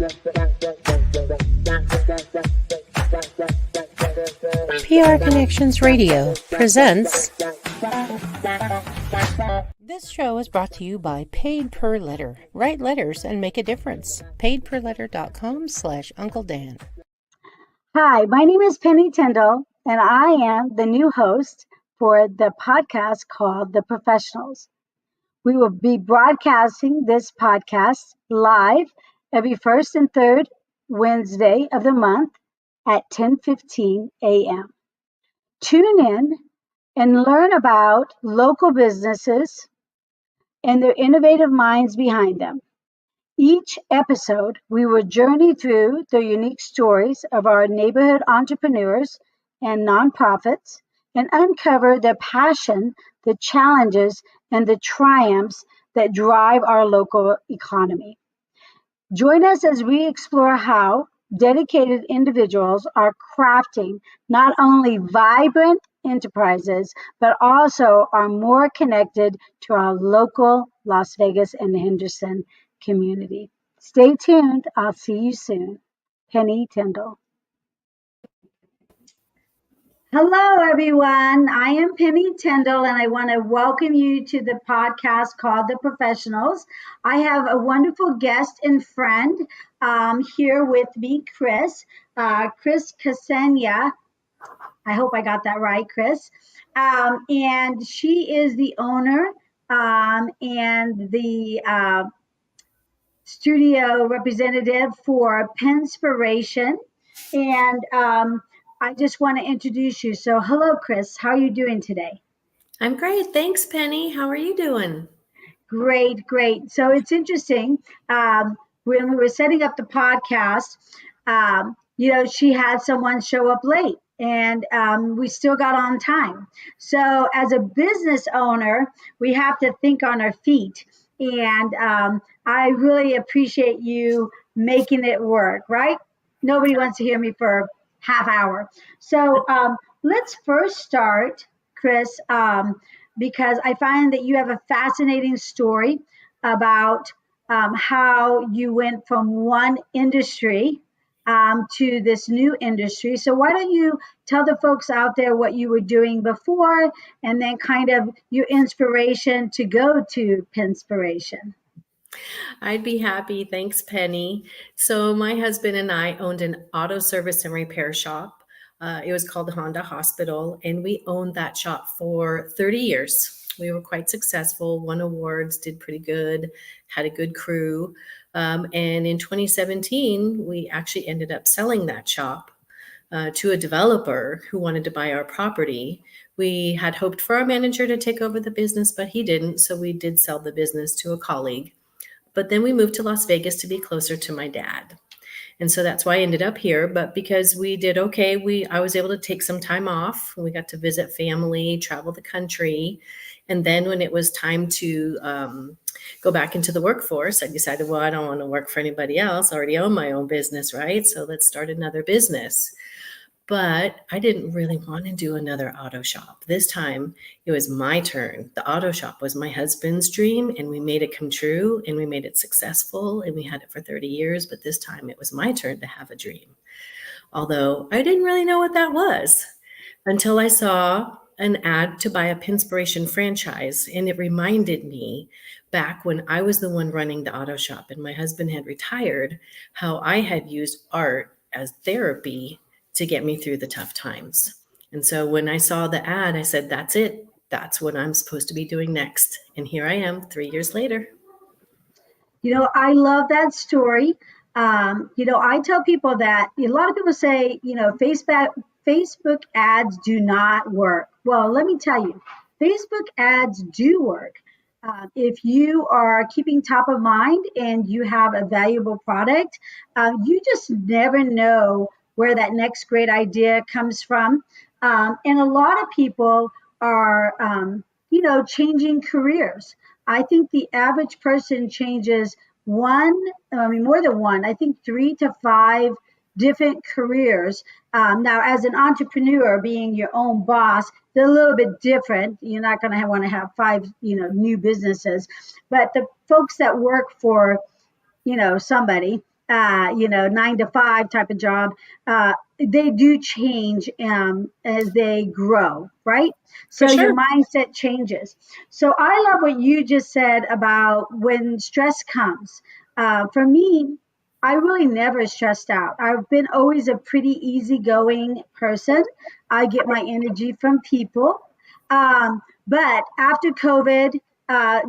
PR Connections Radio presents. This show is brought to you by Paid Per Letter. Write letters and make a difference. paidperletter.com/Uncle Dan. Hi, my name is Penny Tyndall, and I am the new host for the podcast called The Professionals. We will be broadcasting this podcast live every first and third Wednesday of the month at 10:15 a.m. Tune in and learn about local businesses and their innovative minds behind them. Each episode, we will journey through the unique stories of our neighborhood entrepreneurs and nonprofits and uncover their passion, the challenges, and the triumphs that drive our local economy. Join us as we explore how dedicated individuals are crafting not only vibrant enterprises, but also are more connected to our local Las Vegas and Henderson community. Stay tuned. I'll see you soon. Penny Tyndall. Hello, everyone. I am Penny Tyndall, and I want to welcome you to the podcast called The Professionals. I have a wonderful guest and friend here with me, Kris. Kris Ksenia. I hope I got that right, Kris. And she is the owner and the studio representative for Pinspiration. And I just want to introduce you. So hello, Kris. How are you doing today? I'm great. Thanks, Penny. How are you doing? Great, great. So it's interesting. When we were setting up the podcast, she had someone show up late and we still got on time. So as a business owner, we have to think on our feet. And I really appreciate you making it work, right? Nobody wants to hear me for half hour. So let's first start, Kris, because I find that you have a fascinating story about how you went from one industry to this new industry. So why don't you tell the folks out there what you were doing before and then kind of your inspiration to go to Pinspiration? I'd be happy. Thanks, Penny. So my husband and I owned an auto service and repair shop. It was called Honda Hospital, and we owned that shop for 30 years. We were quite successful, won awards, did pretty good, had a good crew. And in 2017, we actually ended up selling that shop to a developer who wanted to buy our property. We had hoped for our manager to take over the business, but he didn't. So we did sell the business to a colleague. But then we moved to Las Vegas to be closer to my dad. And so that's why I ended up here. But because we did okay, I was able to take some time off. We got to visit family, travel the country. And then when it was time to go back into the workforce, I decided, well, I don't want to work for anybody else. I already own my own business, right? So let's start another business. But I didn't really want to do another auto shop. This time it was my turn. The auto shop was my husband's dream, and we made it come true, and we made it successful, and we had it for 30 years. But this time it was my turn to have a dream. Although I didn't really know what that was until I saw an ad to buy a Pinspiration franchise. And it reminded me back when I was the one running the auto shop and my husband had retired, how I had used art as therapy to get me through the tough times. And so when I saw the ad, I said, that's it. That's what I'm supposed to be doing next. And here I am 3 years later. I love that story. I tell people that a lot of people say, Facebook ads do not work. Well, let me tell you, Facebook ads do work. If you are keeping top of mind and you have a valuable product, you just never know where that next great idea comes from. And a lot of people are, changing careers. I think the average person changes more than one, I think 3 to 5 different careers. Now, as an entrepreneur, being your own boss, they're a little bit different. You're not going to want to have 5, new businesses. But the folks that work for, somebody, 9 to 5 type of job, they do change as they grow, right? For So your sure. mindset changes. So I love what you just said about when stress comes. For me, I really never stressed out. I've been always a pretty easygoing person. I get my energy from people. But after COVID,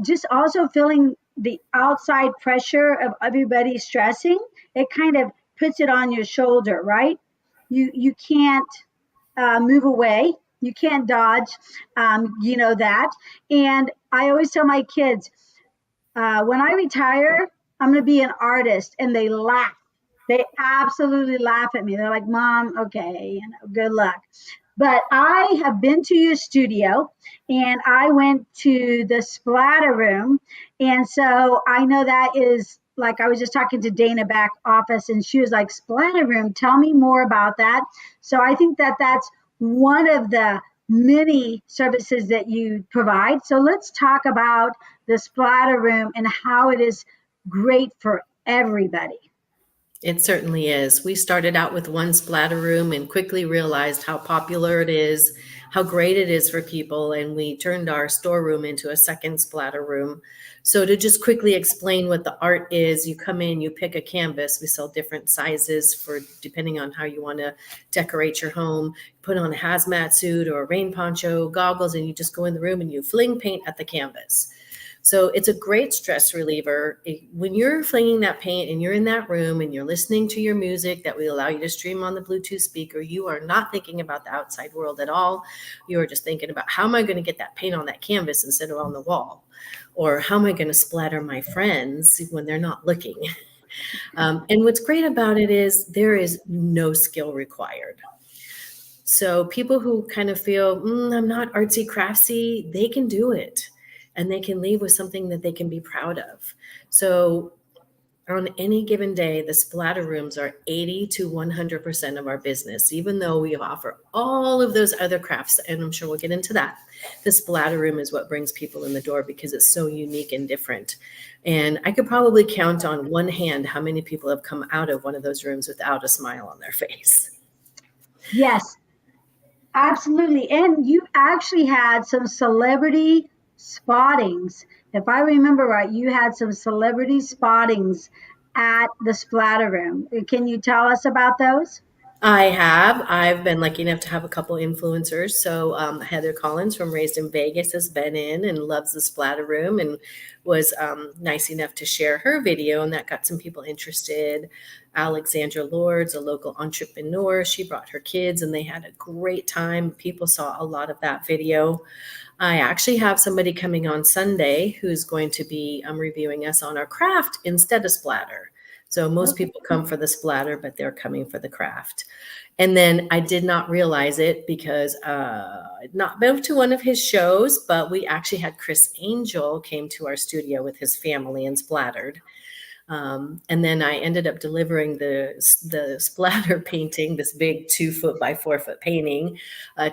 just also feeling the outside pressure of everybody stressing, it kind of puts it on your shoulder, right? You can't move away. You can't dodge. You know that. And I always tell my kids, when I retire, I'm going to be an artist, and they laugh. They absolutely laugh at me. They're like, "Mom, okay, good luck." But I have been to your studio, and I went to the splatter room. And so I know that is like, I was just talking to Dana back office, and she was like, "Splatter room, tell me more about that." So I think that that's one of the many services that you provide. So let's talk about the splatter room and how it is great for everybody. It certainly is. We started out with one splatter room and quickly realized how popular it is, how great it is for people, and we turned our storeroom into a second splatter room. So to just quickly explain what the art is, you come in, you pick a canvas. We sell different sizes for depending on how you want to decorate your home. Put on a hazmat suit or a rain poncho, goggles, and you just go in the room and you fling paint at the canvas. So it's a great stress reliever. When you're flinging that paint and you're in that room and you're listening to your music that will allow you to stream on the Bluetooth speaker, you are not thinking about the outside world at all. You are just thinking about, how am I going to get that paint on that canvas instead of on the wall? Or how am I going to splatter my friends when they're not looking? And what's great about it is there is no skill required. So people who kind of feel, I'm not artsy craftsy, they can do it. And they can leave with something that they can be proud of. So on any given day, the splatter rooms are 80 to 100% of our business, even though we offer all of those other crafts. And I'm sure we'll get into that. The splatter room is what brings people in the door because it's so unique and different. And I could probably count on one hand how many people have come out of one of those rooms without a smile on their face. Yes, absolutely. And you actually had some celebrity spottings. If I remember right, you had some celebrity spottings at the splatter room. Can you tell us about those? I have. I've been lucky enough to have a couple influencers. So Heather Collins from Raised in Vegas has been in and loves the splatter room and was nice enough to share her video, and that got some people interested. Alexandra Lords, a local entrepreneur, she brought her kids and they had a great time. People saw a lot of that video. I actually have somebody coming on Sunday who's going to be reviewing us on our craft instead of splatter. So most people come for the splatter, but they're coming for the craft. And then I did not realize it because I'd not been to one of his shows, but we actually had Kris Angel came to our studio with his family and splattered. And then I ended up delivering the splatter painting, this big 2 foot by 4 foot painting,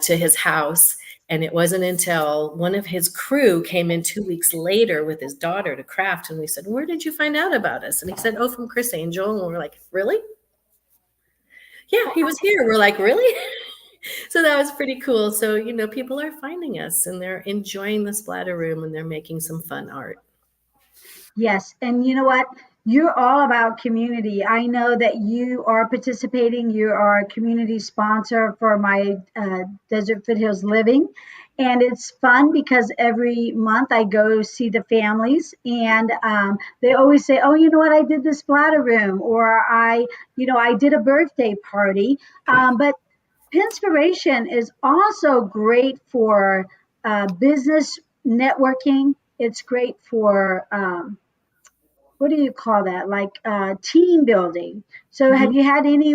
to his house. And it wasn't until one of his crew came in 2 weeks later with his daughter to craft. And we said, "Where did you find out about us?" And he said, "Oh, from Kris Angel." And we're like, "Really?" "Yeah, he was here." We're like, "Really?" So that was pretty cool. So, people are finding us and they're enjoying the splatter room and they're making some fun art. Yes, and you know what? You're all about community. I know that you are participating. You are a community sponsor for my Desert Foothills Living. And it's fun because every month I go see the families, and they always say, "Oh, you know what? I did the splatter room," or I did a birthday party. But Pinspiration is also great for business networking. It's great for what do you call that? Like team building. So, have Mhm. you had any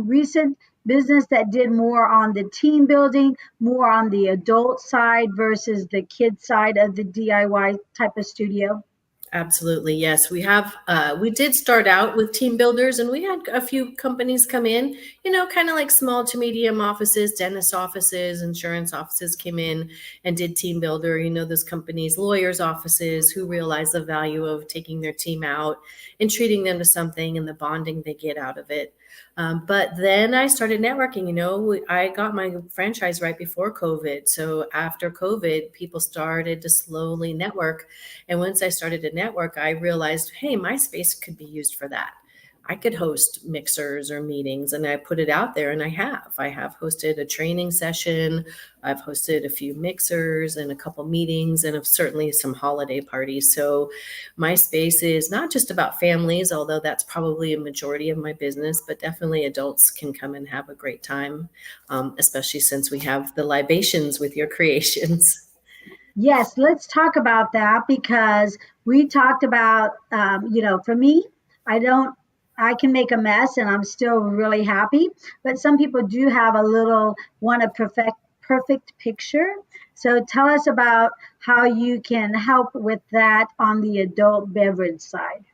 recent business that did more on the team building, more on the adult side versus the kid side of the DIY type of studio? Absolutely. Yes. We did start out with team builders, and we had a few companies come in, kind of like small to medium offices, dentist offices, insurance offices came in and did team builder, those companies, lawyers offices who realize the value of taking their team out and treating them to something and the bonding they get out of it. But then I started networking. I got my franchise right before COVID. So after COVID, people started to slowly network. And once I started to network, I realized, hey, my space could be used for that. I could host mixers or meetings, and I put it out there, and I have. I have hosted a training session. I've hosted a few mixers and a couple meetings, and certainly some holiday parties. So my space is not just about families, although that's probably a majority of my business, but definitely adults can come and have a great time, especially since we have the libations with your creations. Yes, let's talk about that because we talked about, for me, I don't, I can make a mess and I'm still really happy, but some people do have a little want a perfect picture. So tell us about how you can help with that on the adult beverage side.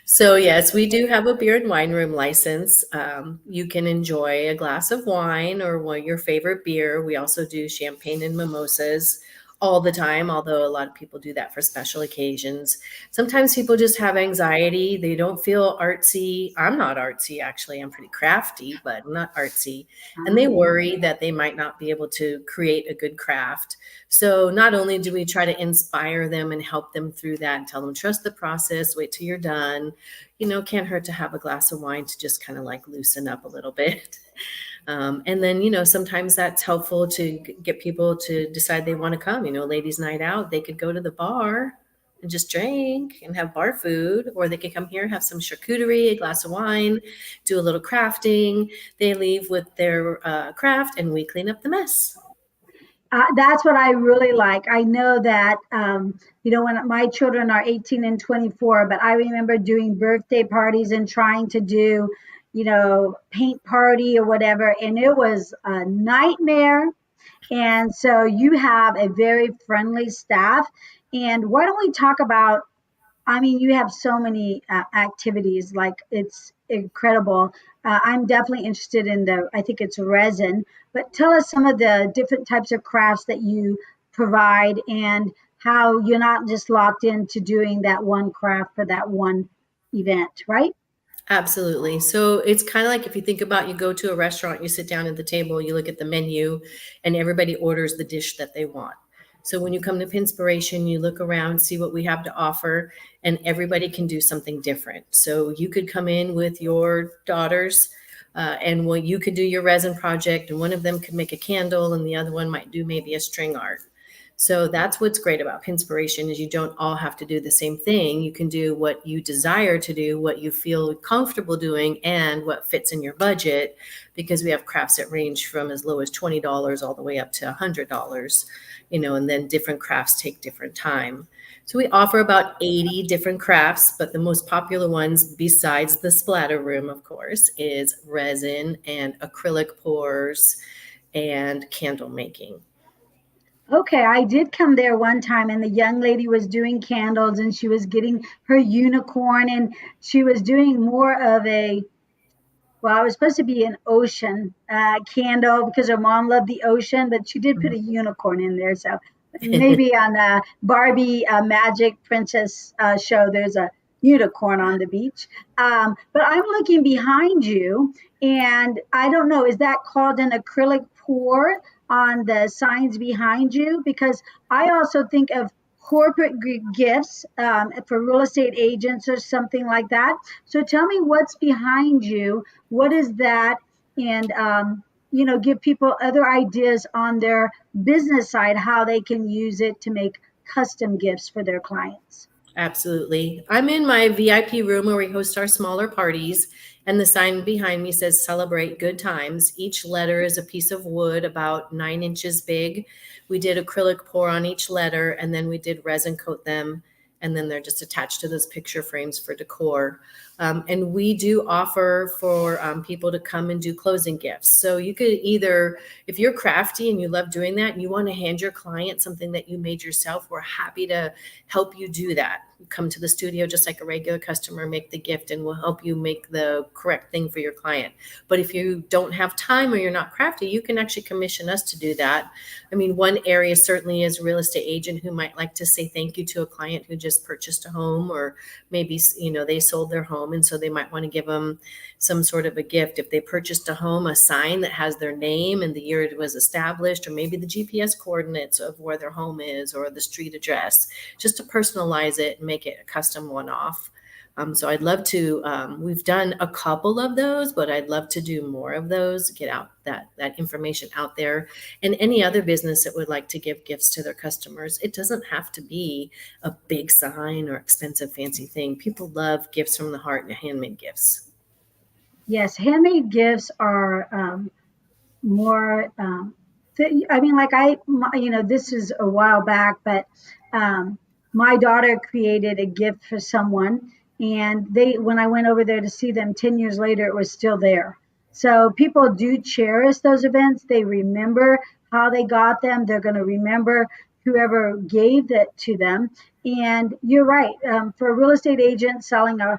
So, yes, we do have a beer and wine room license. You can enjoy a glass of wine or your favorite beer. We also do champagne and mimosas all the time, although a lot of people do that for special occasions. Sometimes people just have anxiety. They don't feel artsy. I'm not artsy, actually. I'm pretty crafty, but I'm not artsy. And they worry that they might not be able to create a good craft. So not only do we try to inspire them and help them through that and tell them, trust the process, wait till you're done. Can't hurt to have a glass of wine to just kind of like loosen up a little bit. And then, sometimes that's helpful to get people to decide they want to come, ladies' night out. They could go to the bar and just drink and have bar food, or they could come here, have some charcuterie, a glass of wine, do a little crafting. They leave with their craft and we clean up the mess. That's what I really like. I know that, when my children are 18 and 24, but I remember doing birthday parties and trying to do, paint party or whatever, and it was a nightmare. And so you have a very friendly staff. And why don't we talk about, I mean, you have so many activities, like it's incredible. I'm definitely interested in I think it's resin, but tell us some of the different types of crafts that you provide and how you're not just locked into doing that one craft for that one event, right? Absolutely. So it's kind of like if you think about you go to a restaurant, you sit down at the table, you look at the menu, and everybody orders the dish that they want. So when you come to Pinspiration, you look around, see what we have to offer, and everybody can do something different. So you could come in with your daughters, and you could do your resin project, and one of them could make a candle, and the other one might do maybe a string art. So that's what's great about Pinspiration is you don't all have to do the same thing. You can do what you desire to do, what you feel comfortable doing, and what fits in your budget, because we have crafts that range from as low as $20 all the way up to $100, and then different crafts take different time. So we offer about 80 different crafts, but the most popular ones, besides the splatter room, of course, is resin and acrylic pours and candle making. Okay, I did come there one time and the young lady was doing candles and she was getting her unicorn and she was doing more of a, well, it was supposed to be an ocean candle because her mom loved the ocean, but she did put a unicorn in there. So maybe on Barbie Magic Princess show, there's a unicorn on the beach. But I'm looking behind you, and I don't know, is that called an acrylic pour on the signs behind you? Because I also think of corporate gifts for real estate agents or something like that. So tell me what's behind you. What is that? And give people other ideas on their business side how they can use it to make custom gifts for their clients. Absolutely. I'm in my VIP room where we host our smaller parties, and the sign behind me says celebrate good times. Each letter is a piece of wood about 9 inches big. We did acrylic pour on each letter, and then we did resin coat them, and then they're just attached to those picture frames for decor. And we do offer for people to come and do closing gifts. So you could either, if you're crafty and you love doing that and you want to hand your client something that you made yourself, we're happy to help you do that. Come to the studio just like a regular customer, make the gift, and we'll help you make the correct thing for your client. But if you don't have time or you're not crafty, you can actually commission us to do that. I mean, one area certainly is a real estate agent who might like to say thank you to a client who just purchased a home, or maybe, they sold their home. And so they might want to give them some sort of a gift. If they purchased a home, a sign that has their name and the year it was established, or maybe the GPS coordinates of where their home is or the street address, just to personalize it and make it a custom one-off. So I'd love to, we've done a couple of those, but I'd love to do more of those, get out that information out there. And any other business that would like to give gifts to their customers, it doesn't have to be a big sign or expensive fancy thing. People love gifts from the heart and handmade gifts. Yes, handmade gifts are more, this is a while back, but my daughter created a gift for someone, and when I went over there to see them 10 years later, it was still there. So people do cherish those events. They remember how they got them. They're going to remember whoever gave that to them. And you're right. For a real estate agent selling a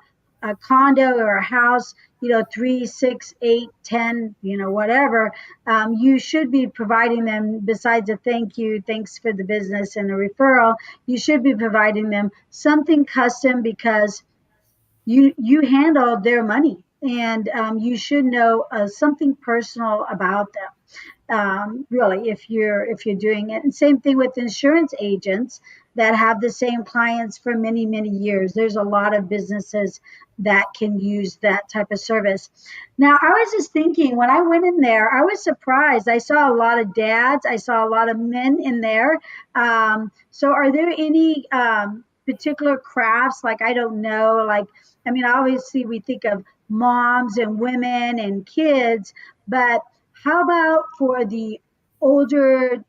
condo or a house, 3, 6, 8, 10, whatever, you should be providing them, besides a thank you, thanks for the business, and a referral, you should be providing them something custom, because you handle their money, and you should know something personal about them. Really, if you're doing it. And same thing with insurance agents that have the same clients for many, many years. There's a lot of businesses that can use that type of service. Now, I was just thinking, when I went in there, I was surprised. I saw a lot of dads. I saw a lot of men in there. So are there any particular crafts? Like, I don't know, obviously we think of moms and women and kids, but how about for the older,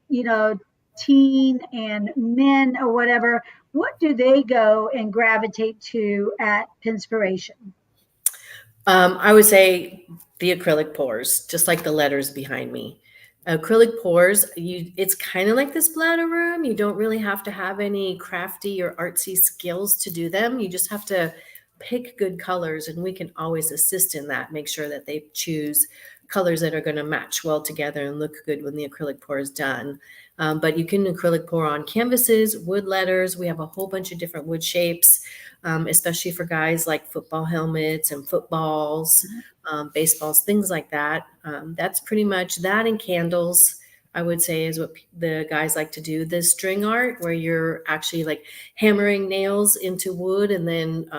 teen and men or whatever? What do they go and gravitate to at Pinspiration? I would say the acrylic pours, just like the letters behind me. Acrylic pours, it's kind of like this bladder room. You don't really have to have any crafty or artsy skills to do them. You just have to pick good colors, and we can always assist in that. Make sure that they choose colors that are going to match well together and look good when the acrylic pour is done. But you can acrylic pour on canvases, wood letters. We have a whole bunch of different wood shapes, especially for guys, like football helmets and footballs, baseballs, things like that. That's pretty much that, and candles, I would say, is what the guys like to do. The string art, where you're actually like hammering nails into wood and then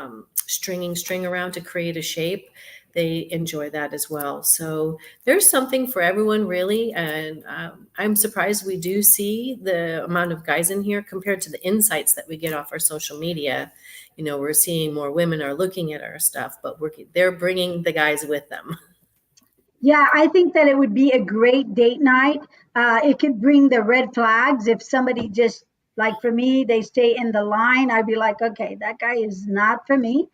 stringing string around to create a shape. They enjoy that as well. So there's something for everyone, really. And I'm surprised we do see the amount of guys in here compared to the insights that we get off our social media. We're seeing more women are looking at our stuff, but they're bringing the guys with them. Yeah, I think that it would be a great date night. It could bring the red flags. If somebody just, like for me, they stay in the line, I'd be like, okay, that guy is not for me.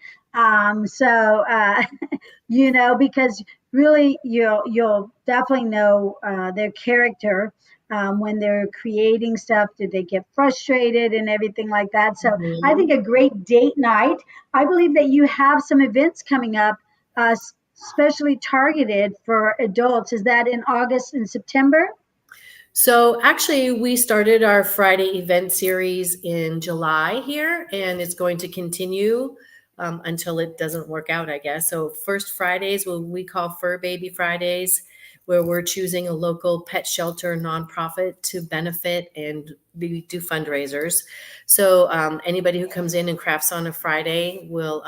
Because really you'll definitely know their character when they're creating stuff. Did they get frustrated and everything like that? So I think a great date night. I believe that you have some events coming up, especially targeted for adults. Is that in August and September? So actually, we started our Friday event series in July here, and it's going to continue until it doesn't work out, I guess. So first Fridays, what we call Fur Baby Fridays, where we're choosing a local pet shelter nonprofit to benefit, and we do fundraisers. So anybody who comes in and crafts on a Friday will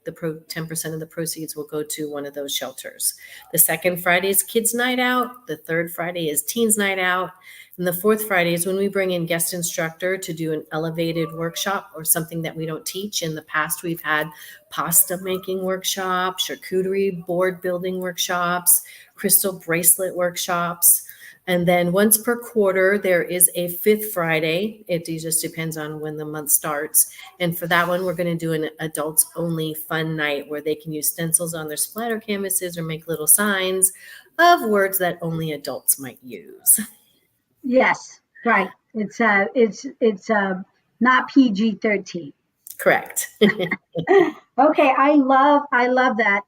10% of the proceeds will go to one of those shelters. The second Friday is Kids Night Out. The third Friday is Teens Night Out. And the fourth Friday is when we bring in guest instructor to do an elevated workshop or something that we don't teach. In the past, we've had pasta making workshops, charcuterie board building workshops, crystal bracelet workshops. And then once per quarter, there is a fifth Friday. It just depends on when the month starts. And for that one, we're going to do an adults only fun night where they can use stencils on their splatter canvases or make little signs of words that only adults might use. Yes, right. It's not PG-13. Correct. Okay, I love that.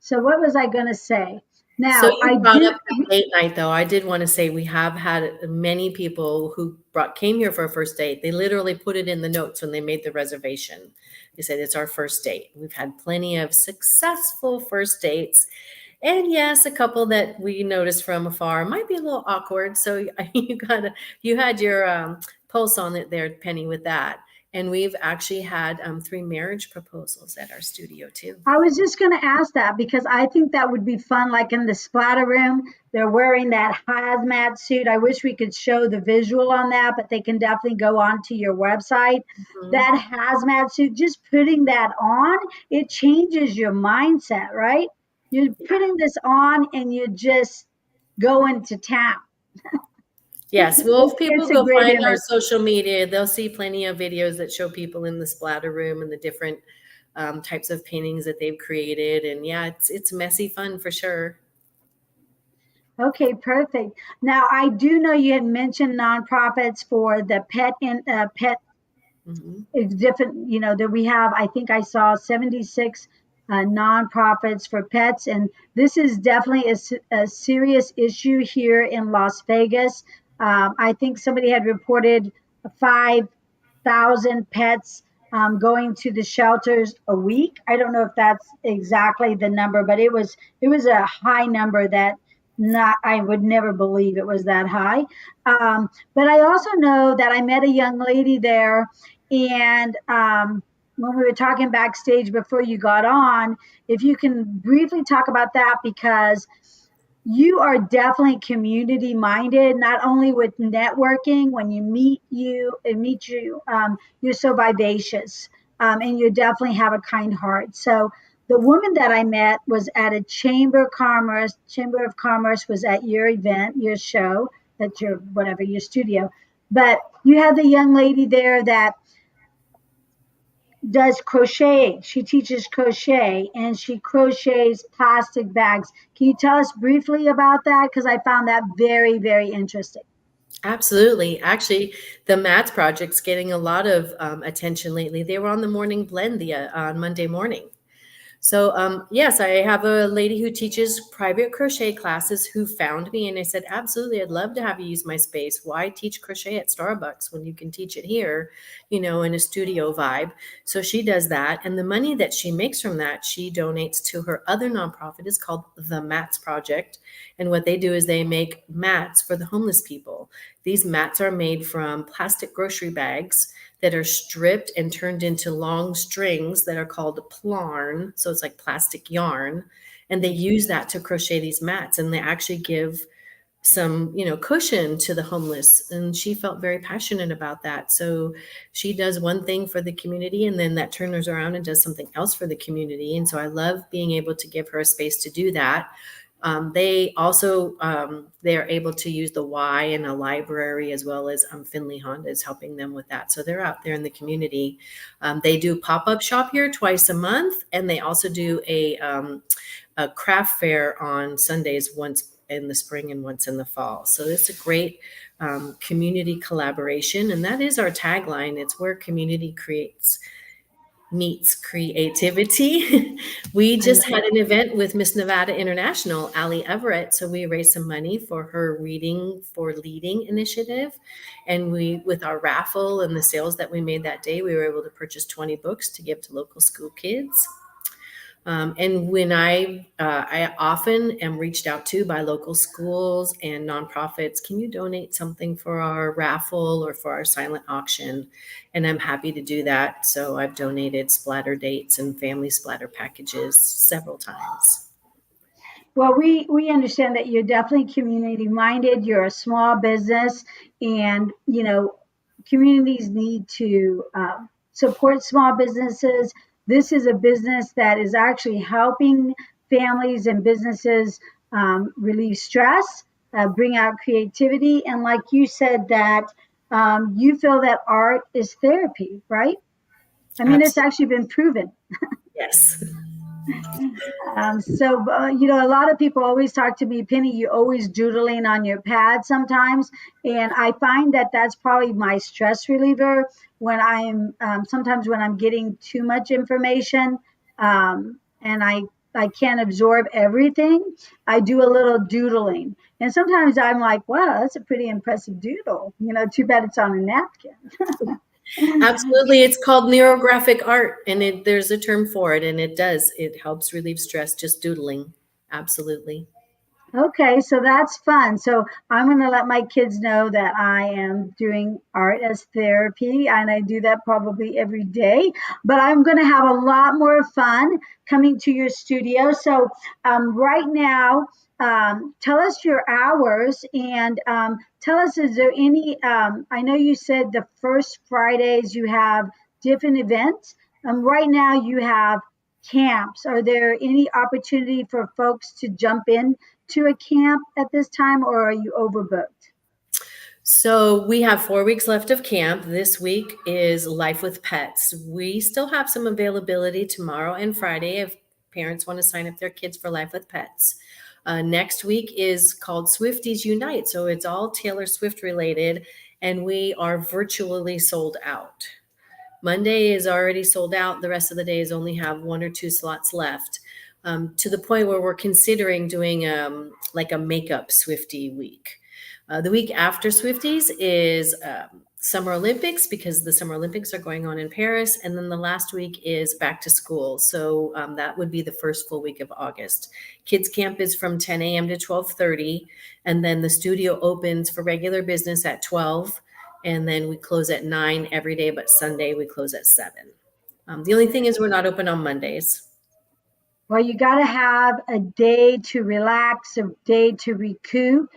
So what was I going to say? So Now, I you brought do. up the date night, though. I did want to say we have had many people who came here for a first date. They literally put it in the notes when they made the reservation. They said it's our first date. We've had plenty of successful first dates. And yes, a couple that we noticed from afar might be a little awkward. So you had your pulse on it there, Penny, with that. And we've actually had 3 marriage proposals at our studio too. I was just going to ask that because I think that would be fun. Like in the splatter room, they're wearing that hazmat suit. I wish we could show the visual on that, but they can definitely go onto your website. Mhm. That hazmat suit, just putting that on, it changes your mindset, right? You're putting this on and you're just going to town. Yes, well, if people It's a go great find our image. social media, they'll see plenty of videos that show people in the splatter room and the different types of paintings that they've created. And yeah, it's messy fun for sure. Okay, perfect. Now, I do know you had mentioned nonprofits for the pet. Mhm. It's different, that we have. I think I saw 76 nonprofits for pets, and this is definitely a serious issue here in Las Vegas. I think somebody had reported 5,000 pets going to the shelters a week. I don't know if that's exactly the number, but it was a high number that not I would never believe it was that high. But I also know that I met a young lady there, and when we were talking backstage before you got on, if you can briefly talk about that, because you are definitely community minded, not only with networking. When you meet you, you're so vivacious, and you definitely have a kind heart. So the woman that I met was at a Chamber of Commerce was at your event, your show, at your whatever, your studio. But you had the young lady there that does crochet. She teaches crochet and she crochets plastic bags. Can you tell us briefly about that? Because I found that very, very interesting. Absolutely. Actually, the Mats project's getting a lot of attention lately. They were on the morning blend on Monday morning. So, yes, I have a lady who teaches private crochet classes who found me, and I said, absolutely, I'd love to have you use my space. Why teach crochet at Starbucks when you can teach it here, in a studio vibe? So she does that. And the money that she makes from that, she donates to her other nonprofit. It's called the Mats Project. And what they do is they make mats for the homeless people. These mats are made from plastic grocery bags that are stripped and turned into long strings that are called plarn. So it's like plastic yarn. And they use that to crochet these mats, and they actually give some, cushion to the homeless. And she felt very passionate about that. So she does one thing for the community, and then that turns around and does something else for the community. And so I love being able to give her a space to do that. They also they're able to use the Y in a library, as well as Finley Honda is helping them with that. So they're out there in the community. They do pop-up shop here twice a month, and they also do a craft fair on Sundays, once in the spring and once in the fall. So it's a great community collaboration, and that is our tagline. It's where community meets creativity. We just had an event with Miss Nevada International, Ali Everett. So we raised some money for her Reading for Leading initiative. And with our raffle and the sales that we made that day, we were able to purchase 20 books to give to local school kids. And when I often am reached out to by local schools and nonprofits, can you donate something for our raffle or for our silent auction? And I'm happy to do that. So I've donated splatter dates and family splatter packages several times. Well, we understand that you're definitely community minded. You're a small business, and communities need to support small businesses. This is a business that is actually helping families and businesses relieve stress, bring out creativity. And like you said, that you feel that art is therapy, right? I mean, it's Absolutely. actually been proven. Yes. A lot of people always talk to me, Penny, you're always doodling on your pad sometimes. And I find that that's probably my stress reliever when sometimes when I'm getting too much information and I can't absorb everything, I do a little doodling. And sometimes I'm like, wow, that's a pretty impressive doodle. Too bad it's on a napkin. Absolutely. It's called neurographic art, and there's a term for it, and it helps relieve stress just doodling. Absolutely. Okay, so that's fun. So I'm going to let my kids know that I am doing art as therapy, and I do that probably every day. But I'm going to have a lot more fun coming to your studio. So right now, tell us your hours and tell us, is there any? I know you said the first Fridays you have different events. Right now you have camps. Are there any opportunity for folks to jump in to a camp at this time, or are you overbooked? So we have 4 weeks left of camp. This week is Life with Pets. We still have some availability tomorrow and Friday if parents want to sign up their kids for Life with Pets. Next week is called Swifties Unite. So it's all Taylor Swift related, and we are virtually sold out. Monday is already sold out. The rest of the days only have 1 or 2 slots left, to the point where we're considering doing like a makeup Swifty week. The week after Swifties is Summer Olympics, because the Summer Olympics are going on in Paris. And then the last week is back to school. So that would be the first full week of August. Kids camp is from 10 a.m. to 12:30. And then the studio opens for regular business at 12. And then we close at 9 every day, but Sunday we close at 7. The only thing is we're not open on Mondays. Well, you got to have a day to relax, a day to recoup.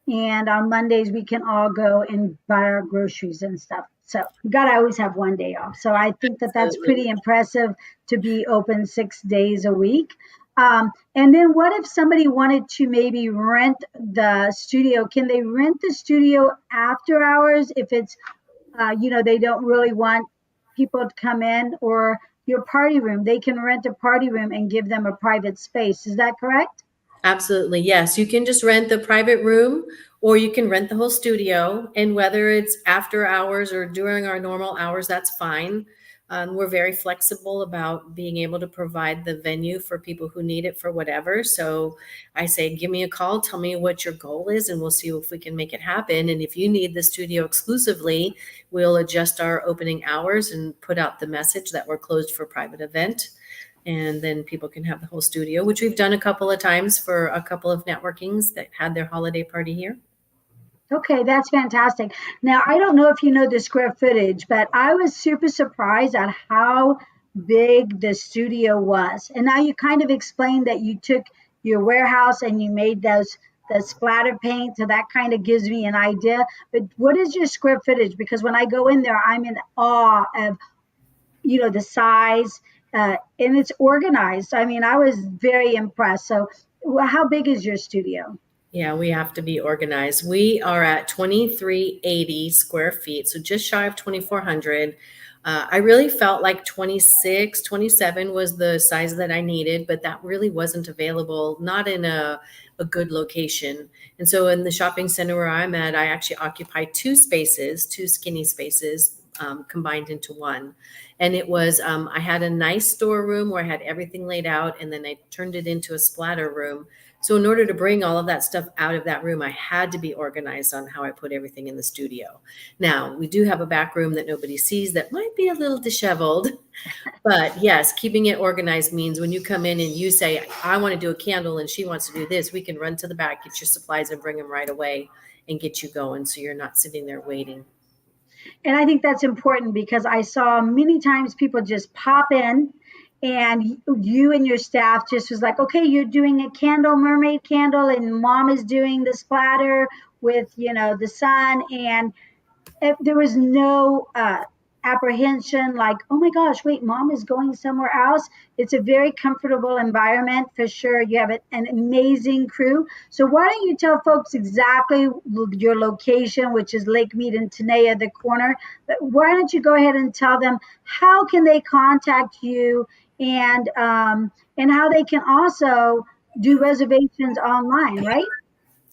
And on Mondays, we can all go and buy our groceries and stuff. So you got to always have one day off. So I think that that's Absolutely. pretty impressive to be open 6 days a week. And then what if somebody wanted to maybe rent the studio? Can they rent the studio after hours if it's they don't really want people to come in, or your party room, they can rent a party room and give them a private space. Is that correct? Absolutely. Yes. You can just rent the private room or you can rent the whole studio. And whether it's after hours or during our normal hours, that's fine. We're very flexible about being able to provide the venue for people who need it for whatever. So I say, give me a call, tell me what your goal is, and we'll see if we can make it happen. And if you need the studio exclusively, we'll adjust our opening hours and put out the message that we're closed for private event, and then people can have the whole studio, which we've done a couple of times for a couple of networkings that had their holiday party here. Okay, that's fantastic. Now, I don't know if you know the square footage, but I was super surprised at how big the studio was. And now you kind of explained that you took your warehouse and you made the splatter paint, so that kind of gives me an idea. But what is your square footage? Because when I go in there, I'm in awe of the size, and it's organized. I mean, I was very impressed. So, how big is your studio? Yeah, we have to be organized. We are at 2380 square feet, so just shy of 2400. I really felt like 26, 27 was the size that I needed, but that really wasn't available, not in a good location. And so in the shopping center where I'm at, I actually occupy two spaces, two skinny spaces, combined into one. And it was, I had a nice storeroom where I had everything laid out, and then I turned it into a splatter room. So in order to bring all of that stuff out of that room, I had to be organized on how I put everything in the studio. Now, we do have a back room that nobody sees that might be a little disheveled. But yes, keeping it organized means when you come in and you say, I want to do a candle and she wants to do this, we can run to the back, get your supplies and bring them right away and get you going. So you're not sitting there waiting. And I think that's important because I saw many times people just pop in and you and your staff just was like, okay, you're doing a candle, mermaid candle, and mom is doing the splatter with, the sun. And there was no apprehension, like, oh my gosh, wait, mom is going somewhere else. It's a very comfortable environment for sure. You have an amazing crew. So why don't you tell folks exactly your location, which is Lake Mead and Tenaya, the corner. But why don't you go ahead and tell them how can they contact you, and how they can also do reservations online, right?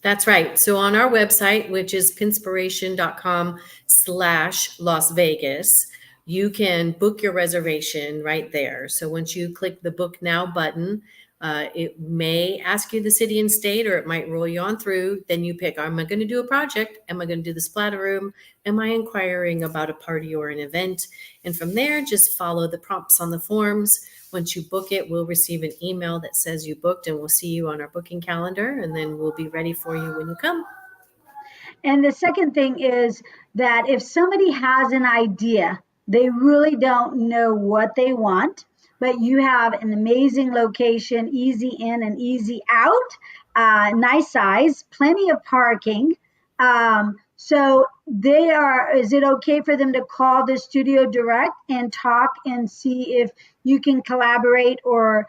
That's right. So on our website, which is pinspiration.com/Las Vegas, you can book your reservation right there. So once you click the book now button, it may ask you the city and state, or it might roll you on through. Then you pick, am I going to do a project? Am I going to do the splatter room? Am I inquiring about a party or an event? And from there, just follow the prompts on the forms. Once you book it, we'll receive an email that says you booked, and we'll see you on our booking calendar, and then we'll be ready for you when you come. And the second thing is that if somebody has an idea, they really don't know what they want, but you have an amazing location, easy in and easy out, nice size, plenty of parking. So is it okay for them to call the studio direct and talk and see if you can collaborate or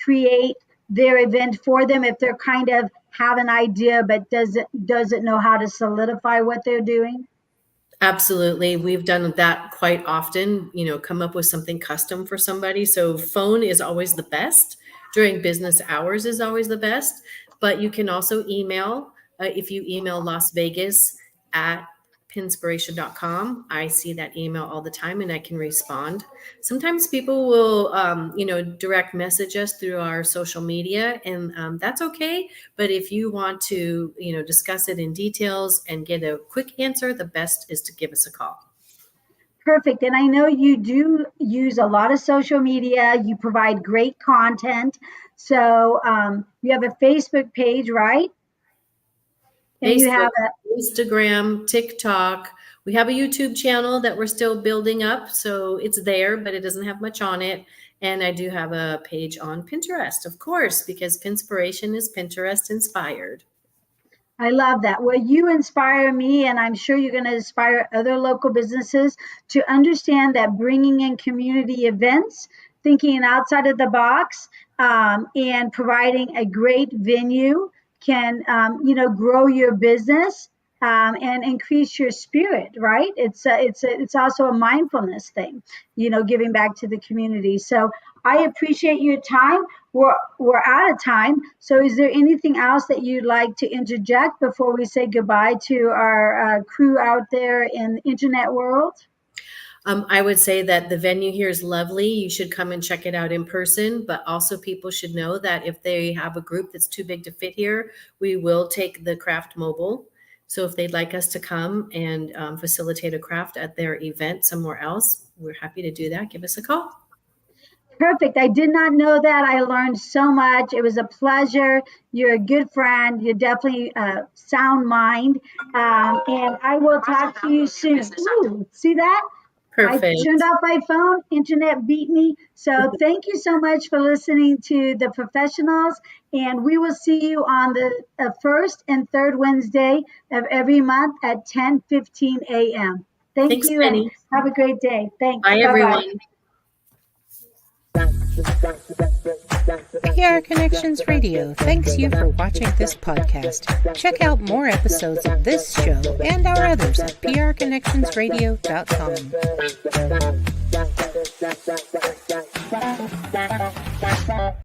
create their event for them if they're kind of have an idea but doesn't know how to solidify what they're doing? Absolutely. We've done that quite often, come up with something custom for somebody. So phone is always the best. During business hours is always the best. But you can also email. If you email Las Vegas at pinspiration.com, I see that email all the time and I can respond. Sometimes people will, direct message us through our social media, and that's okay. But if you want to, discuss it in details and get a quick answer, the best is to give us a call. Perfect. And I know you do use a lot of social media. You provide great content. So you have a Facebook page, right? And Facebook, you have Instagram, TikTok. We have a YouTube channel that we're still building up. So it's there, but it doesn't have much on it. And I do have a page on Pinterest, of course, because Pinspiration is Pinterest inspired. I love that. Well, you inspire me, and I'm sure you're going to inspire other local businesses to understand that bringing in community events, thinking outside of the box, and providing a great venue can, grow your business and increase your spirit. Right? It's also a mindfulness thing, giving back to the community. So I appreciate your time. We're out of time. So is there anything else that you'd like to interject before we say goodbye to our crew out there in the internet world? I would say that the venue here is lovely. You should come and check it out in person, but also people should know that if they have a group that's too big to fit here, we will take the craft mobile. So if they'd like us to come and facilitate a craft at their event somewhere else, we're happy to do that. Give us a call. Perfect. I did not know that. I learned so much. It was a pleasure. You're a good friend. You're definitely a sound mind. And I will talk to you soon. Ooh, see that? Perfect. I turned off my phone. Internet beat me. So thank you so much for listening to The Professionals. And we will see you on the first and third Wednesday of every month at 10:15 a.m. Thanks, you, Penny. And have a great day. Thanks. Bye, everyone. PR Connections Radio thanks you for watching this podcast. Check out more episodes of this show and our others at prconnectionsradio.com.